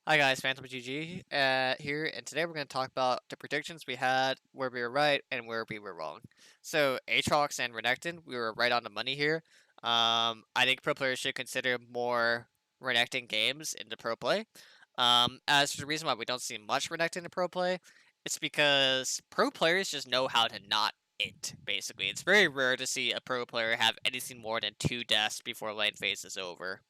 Hi guys, Phantom GG here, and today we're going to talk about the predictions we had, where we were right and where we were wrong. So, Aatrox and Renekton, we were right on the money here. I think pro players should consider more Renekton games into pro play. As for the reason why we don't see much Renekton in pro play, it's because pro players just know how to not int, basically. It's very rare to see a pro player have anything more than 2 deaths before lane phase is over.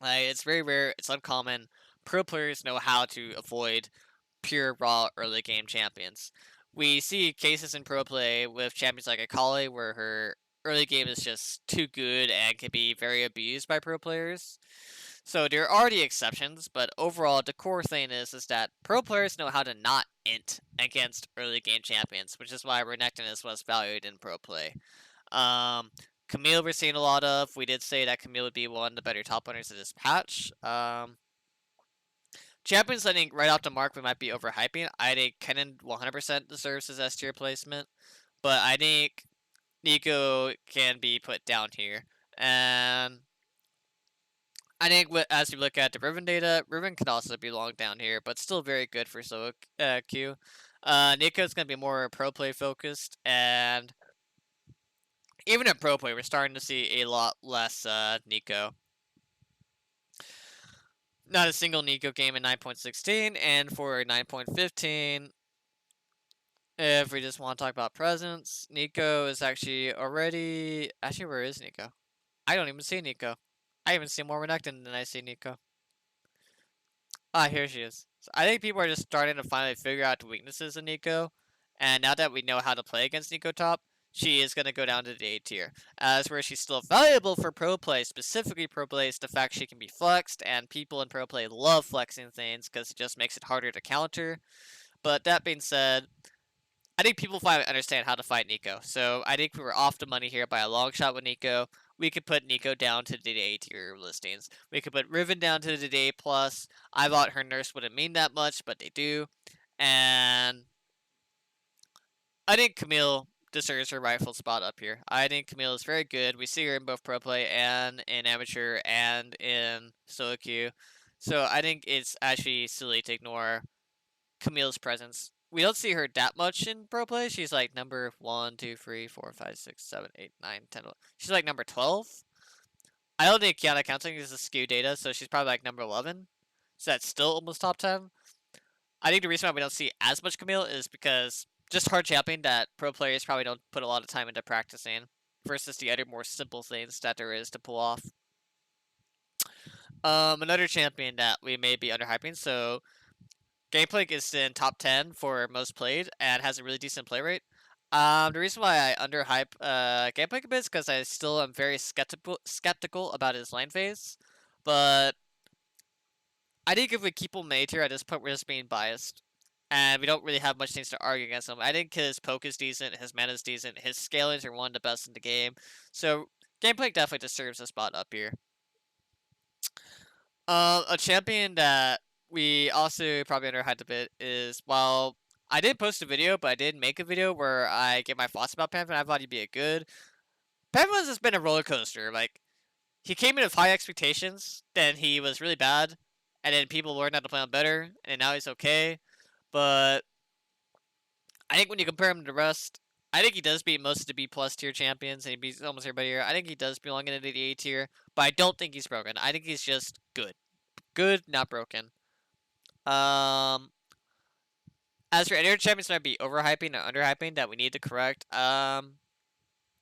It's very rare. It's uncommon. Pro players know how to avoid pure raw early game champions. We see cases in pro play with champions like Akali where her early game is just too good and can be very abused by pro players. So there are the exceptions, but overall the core thing is that pro players know how to not int against early game champions, which is why Renekton is most valued in pro play. Um, Camille we're seeing a lot of. We did say that Camille would be one of the better top winners of this patch. Champions, I think right off the mark we might be overhyping. I think Kennen 100% deserves his S tier placement, but I think Nico can be put down here. And I think as you look at the Riven data, Riven could also belong down here, but still very good for solo queue. Nico's going to be more pro play focused, and even at pro play, we're starting to see a lot less Nico. Not a single Nico game in 9.16, and for 9.15, if we just want to talk about presence, Nico is actually already. Actually, where is Nico? I don't even see Nico. I even see more Renekton than I see Nico. Ah, here she is. So I think people are just starting to finally figure out the weaknesses of Nico, and now that we know how to play against Nico top, she is going to go down to the A tier. As where she's still valuable for pro play, specifically pro play, is the fact she can be flexed, and people in pro play love flexing things because it just makes it harder to counter. But that being said, I think people finally understand how to fight Nico. So I think we were off the money here by a long shot with Nico. We could put Nico down to the A tier listings. We could put Riven down to the A plus. I thought her nurse wouldn't mean that much, but they do. And I think Camille deserves her rightful spot up here. I think Camille is very good. We see her in both pro play and in amateur and in solo queue. So I think it's actually silly to ignore Camille's presence. We don't see her that much in pro play. She's like number 1, 2, 3, 4, 5, 6, 7, 8, 9, 10. She's like number 12. I don't think Kiana counting is a skew data, so she's probably like number 11. So that's still almost top 10. I think the reason why we don't see as much Camille is because just hard championing that pro players probably don't put a lot of time into practicing versus the other more simple things that there is to pull off. Another champion that we may be underhyping, so Gameplay is in top 10 for most played and has a really decent play rate. The reason why I underhype Gameplay a bit is because I still am very skeptical about his lane phase. But I think if we keep him A tier at this point, we're just being biased. And we don't really have much things to argue against him. I think his poke is decent, his mana is decent, his scalings are one of the best in the game. So Gameplay definitely deserves a spot up here. A champion that we also probably underhyped a bit is, well, I did post a video, but I did make a video where I gave my thoughts about Pantheon. I thought he'd be a good. Pantheon has been a roller coaster. Like, he came in with high expectations, then he was really bad, and then people learned how to play him better, and now he's okay. But I think when you compare him to the rest, I think he does beat most of the B plus tier champions, and he beats almost everybody here. I think he does belong in the A tier, but I don't think he's broken. I think he's just good. Good, not broken. Um, as for any other champions might be overhyping or underhyping that we need to correct, I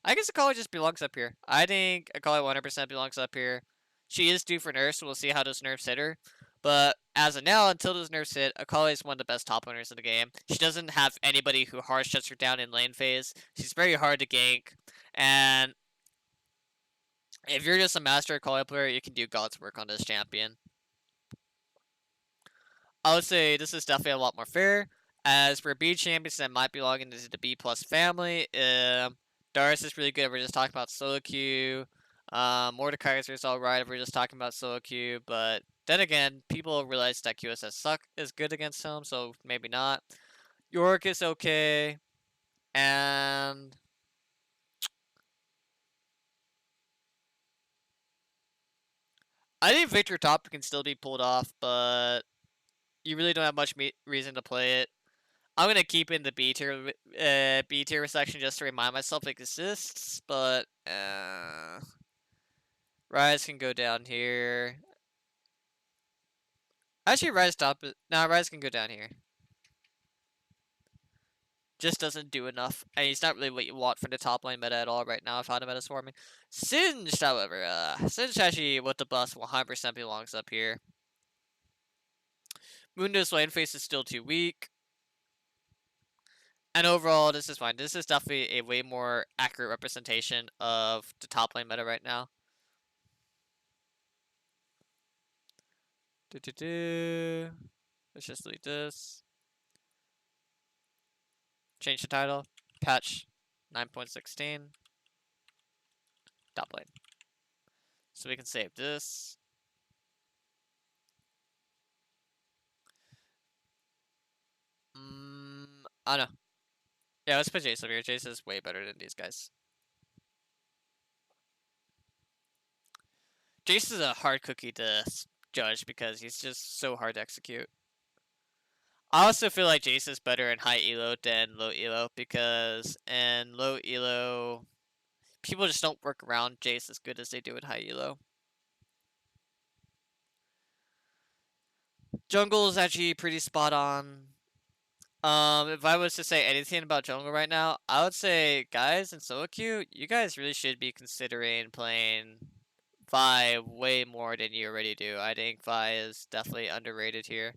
guess Akali just belongs up here. I think Akali 100% belongs up here. She is due for nerfs, so we'll see how those nerfs hit her. But as of now, until those nerfs hit, Akali is one of the best top winners in the game. She doesn't have anybody who hard shuts her down in lane phase. She's very hard to gank, and if you're just a master Akali player, you can do God's work on this champion. I would say this is definitely a lot more fair. As for B champions that might belong into the B plus family, Darius is really good. We're just talking about solo queue. Mordekaiser is alright if we're just talking about solo queue, but then again, people realize that QSS suck is good against him, so maybe not. York is okay, and I think Victor top can still be pulled off, but you really don't have much reason to play it. I'm gonna keep in the B tier section just to remind myself it exists, but Rise can go down here. Actually, Rise top. No, Rise can go down here. Just doesn't do enough, and he's not really what you want for the top lane meta at all right now. If Hana meta swarming, Singed, however, Singed actually with the bus 100% belongs up here. Mundo's lane face is still too weak. And overall, this is fine. This is definitely a way more accurate representation of the top lane meta right now. Let's just delete this. Change the title. Patch 9.16. Top lane. So we can save this. I don't know. Yeah, let's put Jace over here. Jace is way better than these guys. Jace is a hard cookie to judge because he's just so hard to execute. I also feel like Jace is better in high elo than low elo because in low elo, people just don't work around Jace as good as they do in high elo. Jungle is actually pretty spot on. If I was to say anything about jungle right now, I would say, guys, in solo queue, you guys really should be considering playing Vi way more than you already do. I think Vi is definitely underrated here.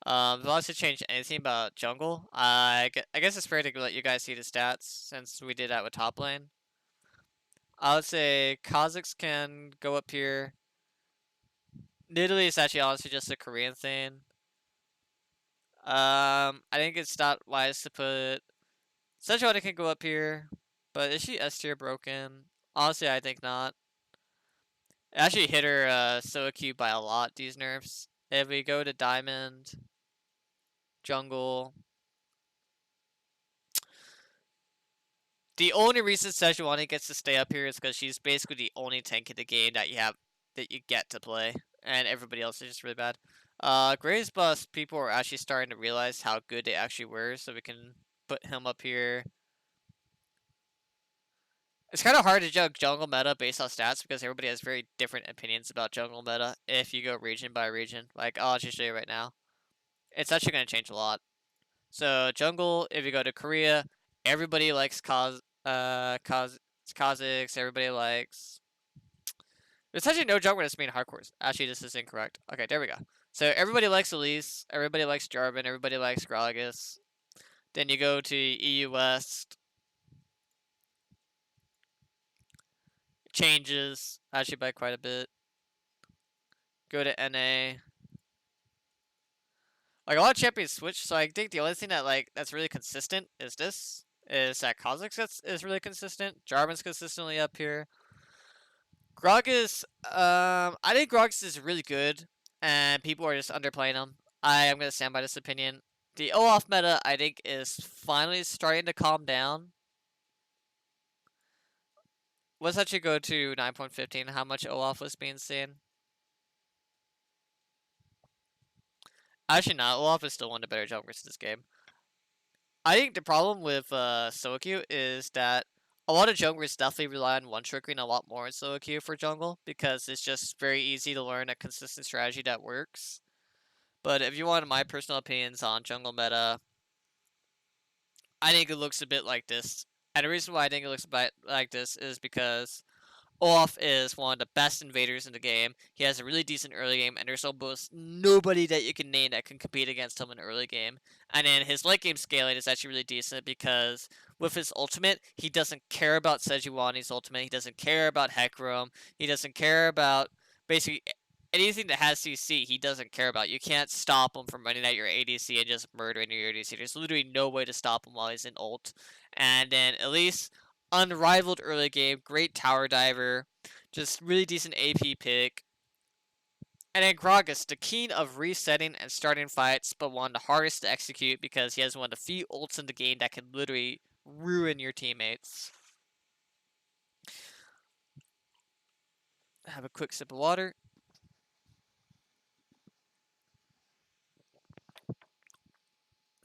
If I was to change anything about jungle, I guess it's fair to let you guys see the stats since we did that with top lane. I would say Kha'Zix can go up here. Nidalee is actually honestly just a Korean thing. I think it's not wise to put Sejuani can go up here, but is she S tier broken? Honestly, I think not. It actually hit her solo queue by a lot, these nerfs. If we go to Diamond, Jungle. The only reason Sejuani gets to stay up here is because she's basically the only tank in the game that you get to play, and everybody else is just really bad. Graves Bust, people are actually starting to realize how good they actually were, so we can put him up here. It's kind of hard to judge jungle meta based on stats because everybody has very different opinions about jungle meta if you go region by region. Like, I'll just show you right now. It's actually going to change a lot. So, jungle, if you go to Korea, everybody likes Kha'Zix, everybody likes... There's actually no jungle that's being hardcores. Actually, this is incorrect. Okay, there we go. So, everybody likes Elise, everybody likes Jarvan, everybody likes Gragas. Then you go to EU West. Changes, actually by quite a bit. Go to NA. Like, a lot of champions switch, so I think the only thing that's really consistent is this. Is that Kha'Zix is really consistent. Jarvan's consistently up here. Gragas, I think Gragas is really good, and people are just underplaying him. I am gonna stand by this opinion. The Olaf meta, I think, is finally starting to calm down. Let's actually go to 9.15, how much Olaf was being seen. Actually not, Olaf is still one of the better junglers in this game. I think the problem with solo queue is that a lot of junglers definitely rely on one-triggering a lot more in solo queue for jungle because it's just very easy to learn a consistent strategy that works. But if you want my personal opinions on jungle meta, I think it looks a bit like this. And the reason why I think it looks a bit like this is because Olaf is one of the best invaders in the game. He has a really decent early game, and there's almost nobody that you can name that can compete against him in early game. And then his late game scaling is actually really decent because with his ultimate, he doesn't care about Sejuani's ultimate. He doesn't care about Hecarim. He doesn't care about basically anything that has CC. He doesn't care about. You can't stop him from running at your ADC and just murdering your ADC. There's literally no way to stop him while he's in ult. And then Elise, unrivaled early game, great tower diver, just really decent AP pick. And then Gragas, the king of resetting and starting fights, but one of the hardest to execute because he has one of the few ults in the game that can literally ruin your teammates. Have a quick sip of water.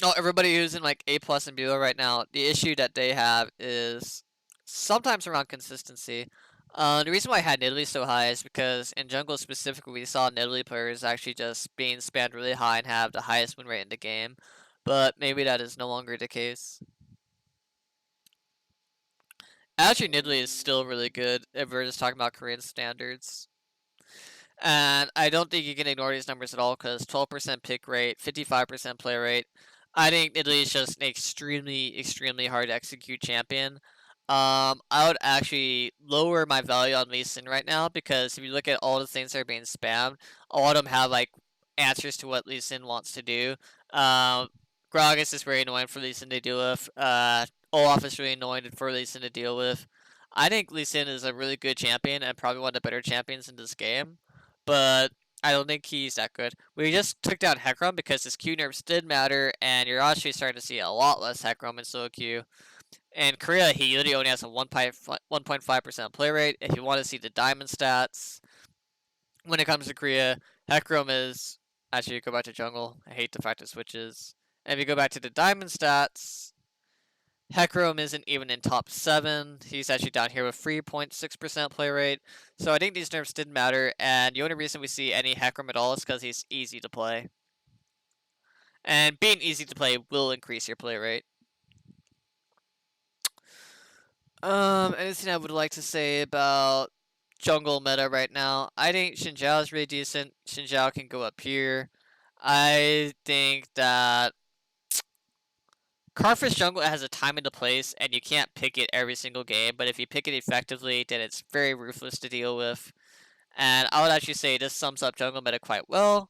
Oh, everybody who's in like A plus and below right now, the issue that they have is sometimes around consistency. The reason why I had Nidalee so high is because in jungle specifically, we saw Nidalee players actually just being spammed really high and have the highest win rate in the game. But maybe that is no longer the case. Actually, Nidalee is still really good if we're just talking about Korean standards. And I don't think you can ignore these numbers at all because 12% pick rate, 55% play rate. I think Italy is just an extremely hard to execute champion. I would actually lower my value on Lee Sin right now because if you look at all the things that are being spammed, a lot of them have like answers to what Lee Sin wants to do. Gragas is very annoying for Lee Sin to deal with. Olaf is really annoying for Lee Sin to deal with. I think Lee Sin is a really good champion and probably one of the better champions in this game, but I don't think he's that good. We just took down Hecarim because his Q nerfs did matter, and you're actually starting to see a lot less Hecarim in solo queue. In Korea, he literally only has a 1.5% play rate. If you want to see the diamond stats, when it comes to Korea, Hecarim is actually go back to jungle. I hate the fact it switches. And if you go back to the diamond stats, Hecarim isn't even in top 7. He's actually down here with 3.6% play rate. So I think these nerfs didn't matter, and the only reason we see any Hecarim at all is because he's easy to play. And being easy to play will increase your play rate. Anything I would like to say about jungle meta right now? I think Xin Zhao is really decent. Xin Zhao can go up here. I think that Karthus jungle has a time and a place, and you can't pick it every single game, but if you pick it effectively, then it's very ruthless to deal with. And I would actually say this sums up jungle meta quite well.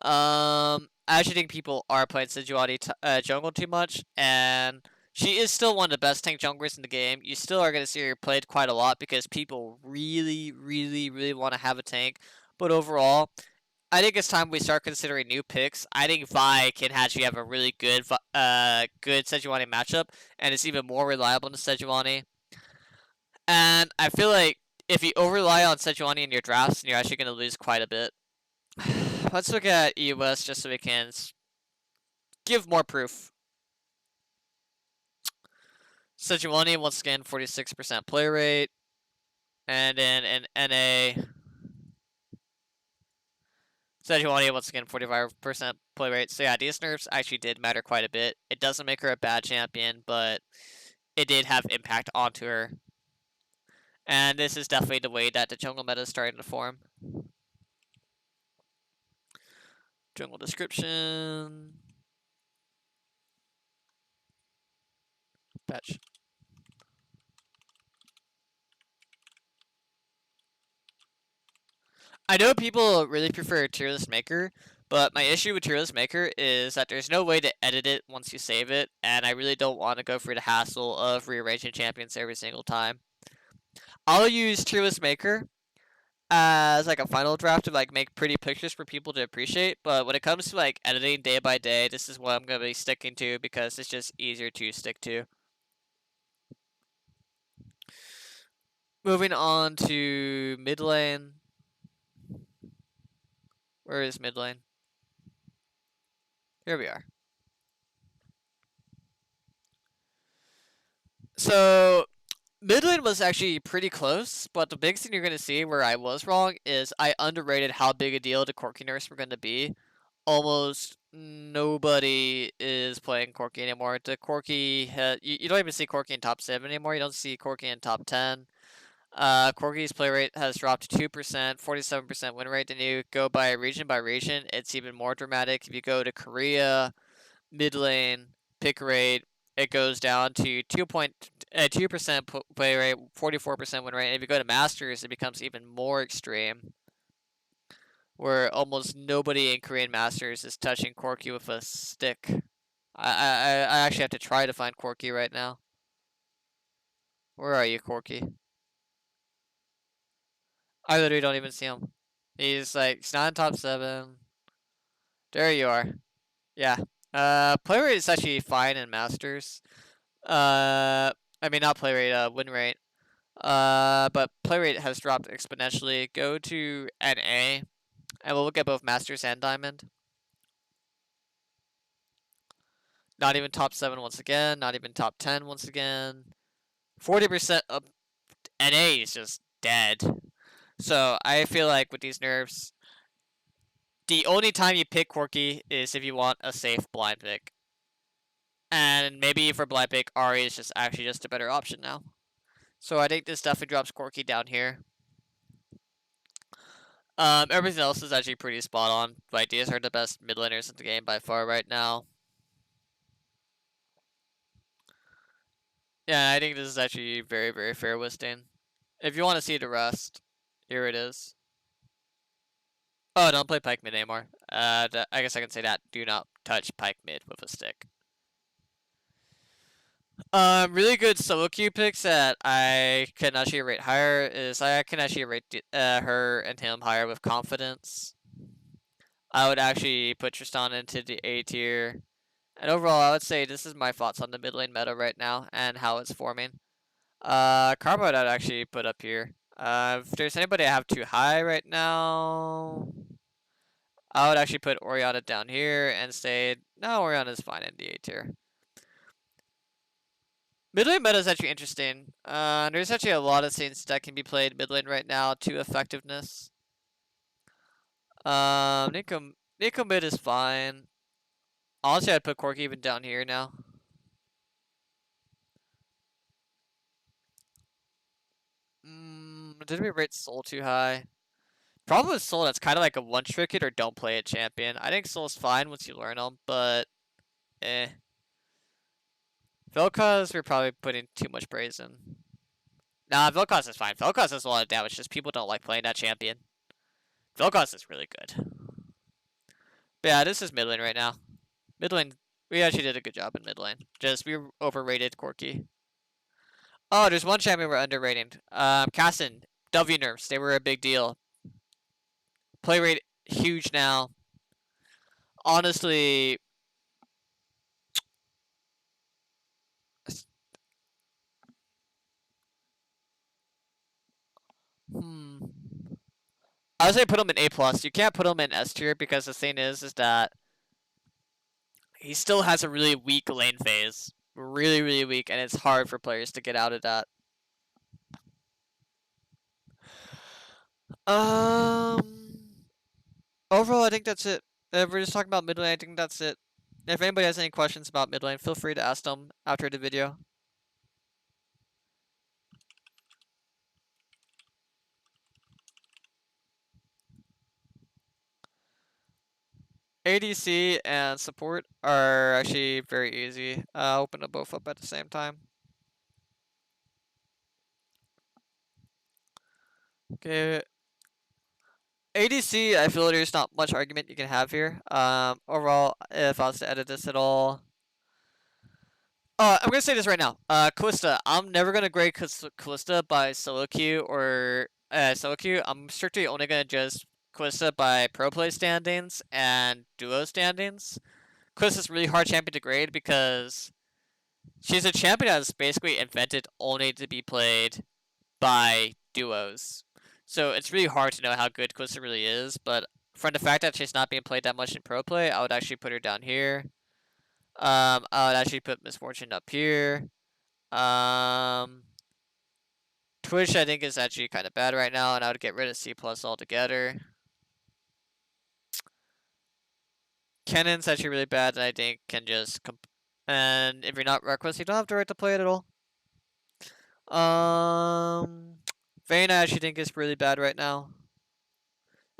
I actually think people are playing Sejuani jungle too much, and she is still one of the best tank junglers in the game. You still are going to see her played quite a lot because people really want to have a tank. But overall, I think it's time we start considering new picks. I think Vi can actually have a really good Sejuani matchup, and it's even more reliable than Sejuani. And I feel like if you over rely on Sejuani in your drafts, then you're actually going to lose quite a bit. Let's look at EOS just so we can give more proof. Sejuani, once again, 46% play rate. And then in NA, Sejuani, once again, 45% play rate. So yeah, these nerfs actually did matter quite a bit. It doesn't make her a bad champion, but it did have impact onto her. And this is definitely the way that the jungle meta is starting to form. Jungle description. Patch. I know people really prefer Tier List Maker, but my issue with Tier List Maker is that there's no way to edit it once you save it, and I really don't want to go through the hassle of rearranging champions every single time. I'll use Tier List Maker as like a final draft to like make pretty pictures for people to appreciate, but when it comes to like editing day by day, this is what I'm going to be sticking to because it's just easier to stick to. Moving on to mid lane. Where is mid lane? Here we are. So mid lane was actually pretty close, but the biggest thing you're going to see where I was wrong is I underrated how big a deal the Corki nerfs were going to be. Almost nobody is playing Corki anymore. The Corki, you don't even see Corki in top 7 anymore. You don't see Corki in top 10. Corki's play rate has dropped 2%, 47% win rate. Then you go by region, it's even more dramatic. If you go to Korea, mid lane, pick rate, it goes down to 2% play rate, 44% win rate. And if you go to Masters, it becomes even more extreme, where almost nobody in Korean Masters is touching Corki with a stick. I actually have to try to find Corki right now. Where are you, Corki? I literally don't even see him. He's not in top 7. There you are. Yeah. Play rate is actually fine in Masters. I mean not play rate, win rate. But play rate has dropped exponentially. Go to NA, and we'll look at both Masters and Diamond. Not even top 7 once again. Not even top 10 once again. 40% of NA is just dead. So I feel like with these nerfs, the only time you pick Corki is if you want a safe blind pick. And maybe for blind pick, Ari is just actually just a better option now. So I think this definitely drops Corki down here. Everything else is actually pretty spot on. Like, these are the best mid laners in the game by far right now. Yeah, I think this is actually very, very fair listing. If you want to see the rest, here it is. Oh, don't play Pyke mid anymore. I guess I can say that. Do not touch Pyke mid with a stick. Really good solo queue picks that I can actually rate higher is I can actually rate her and him higher with confidence. I would actually put Tristan into the A tier. And overall, I would say this is my thoughts on the mid lane meta right now and how it's forming. Karma I'd actually put up here. If there's anybody I have too high right now, I would actually put Orianna down here and say, no, Orianna's fine in the A tier. Mid lane meta is actually interesting. There's actually a lot of things that can be played mid lane right now to effectiveness. Nico mid is fine. Honestly, I'd put Corki even down here now. Did we rate Soul too high? Problem with Soul, that's kind of like a one-trick it or don't play it champion. I think Soul's fine once you learn them, but eh. Vel'Koz, we're probably putting too much praise in. Nah, Vel'Koz is fine. Vel'Koz does a lot of damage, just people don't like playing that champion. Vel'Koz is really good. But yeah, this is mid lane right now. Mid lane, we actually did a good job in mid lane. Just, we overrated Corki. Oh, there's one champion we're underrating. Cassin, W nerfs, they were a big deal. Play rate, huge now. Honestly, I would say put him in A plus. You can't put him in S tier because the thing is that he still has a really weak lane phase, really, really weak, and it's hard for players to get out of that. Overall, I think that's it. If we're just talking about mid lane, I think that's it. If anybody has any questions about mid lane, feel free to ask them after the video. ADC and support are actually very easy. I'll open them both up at the same time. Okay. ADC, I feel there's not much argument you can have here. Overall, if I was to edit this at all, I'm gonna say this right now. Kalista, I'm never gonna grade Kalista by solo queue or solo queue. I'm strictly only gonna judge Kalista by pro play standings and duo standings. Kalista's really hard champion to grade because she's a champion that's basically invented only to be played by duos. So it's really hard to know how good Kalista really is, but from the fact that she's not being played that much in pro play, I would actually put her down here. I would actually put Miss Fortune up here. Twitch I think is actually kind of bad right now, and I would get rid of C plus altogether. Cannon's actually really bad, and I think can just and if you're not reckless, you don't have the right to play it at all. Vayne I actually think is really bad right now.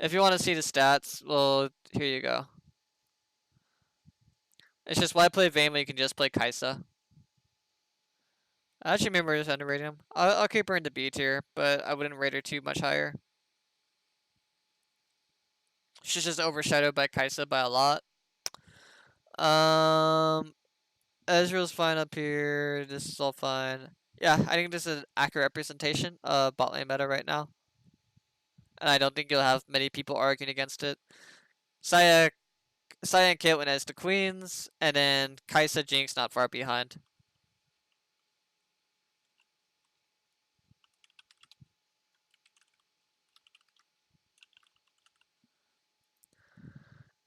If you want to see the stats, well, here you go. It's just why play Vayne when you can just play Kai'Sa. I actually remember just underrating him. I'll keep her in the B tier, but I wouldn't rate her too much higher. She's just overshadowed by Kai'Sa by a lot. Ezreal's fine up here. This is all fine. Yeah, I think this is an accurate representation of bot lane meta right now. And I don't think you'll have many people arguing against it. Saya and Caitlyn as the queens, and then Kai'Sa Jinx not far behind.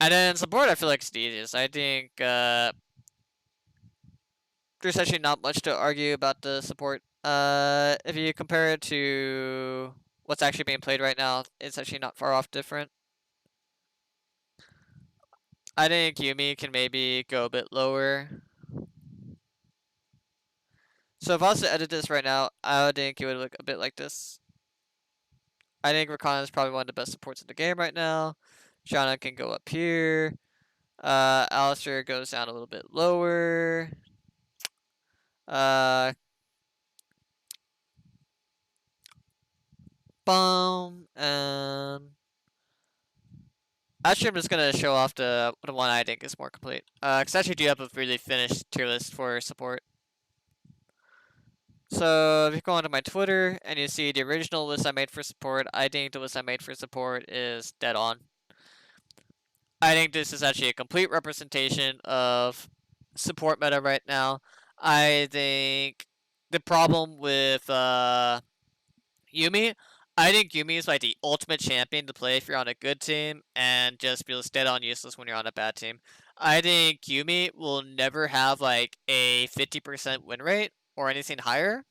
And then support I feel like it's the easiest. I think there's actually not much to argue about the support. If you compare it to what's actually being played right now, it's actually not far off different. I think Yumi can maybe go a bit lower. So if I was to edit this right now, I would think it would look a bit like this. I think Rakana is probably one of the best supports in the game right now. Shana can go up here. Alistair goes down a little bit lower. Uh, Boom, and actually I'm just gonna show off the one I think is more complete. Cause I actually do have a really finished tier list for support. So if you go onto my Twitter and you see the original list I made for support, I think the list I made for support is dead on. I think this is actually a complete representation of support meta right now. I think the problem with Yumi, I think Yumi is like the ultimate champion to play if you're on a good team and just feels dead on useless when you're on a bad team. I think Yumi will never have like a 50% win rate or anything higher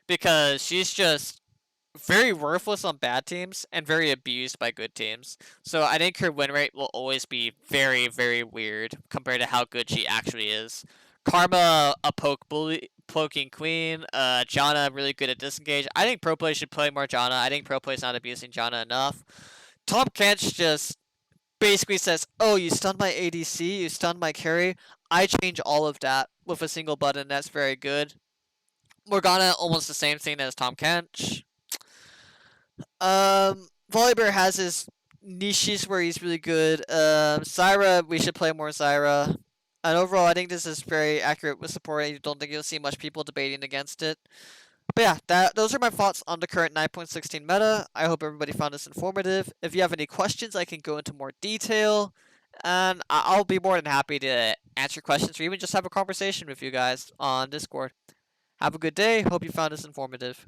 because she's just very worthless on bad teams and very abused by good teams. So I think her win rate will always be very, very weird compared to how good she actually is. Karma, a poking queen. Janna, really good at disengage. I think pro play should play more Janna. I think pro play's not abusing Janna enough. Tahm Kench just basically says, "Oh, you stunned my ADC, you stunned my carry. I change all of that with a single button. That's very good." Morgana, almost the same thing as Tahm Kench. Volibear has his niches where he's really good. Zyra, we should play more Zyra. And overall, I think this is very accurate with support. I don't think you'll see much people debating against it. But yeah, those are my thoughts on the current 9.16 meta. I hope everybody found this informative. If you have any questions, I can go into more detail. And I'll be more than happy to answer questions or even just have a conversation with you guys on Discord. Have a good day. Hope you found this informative.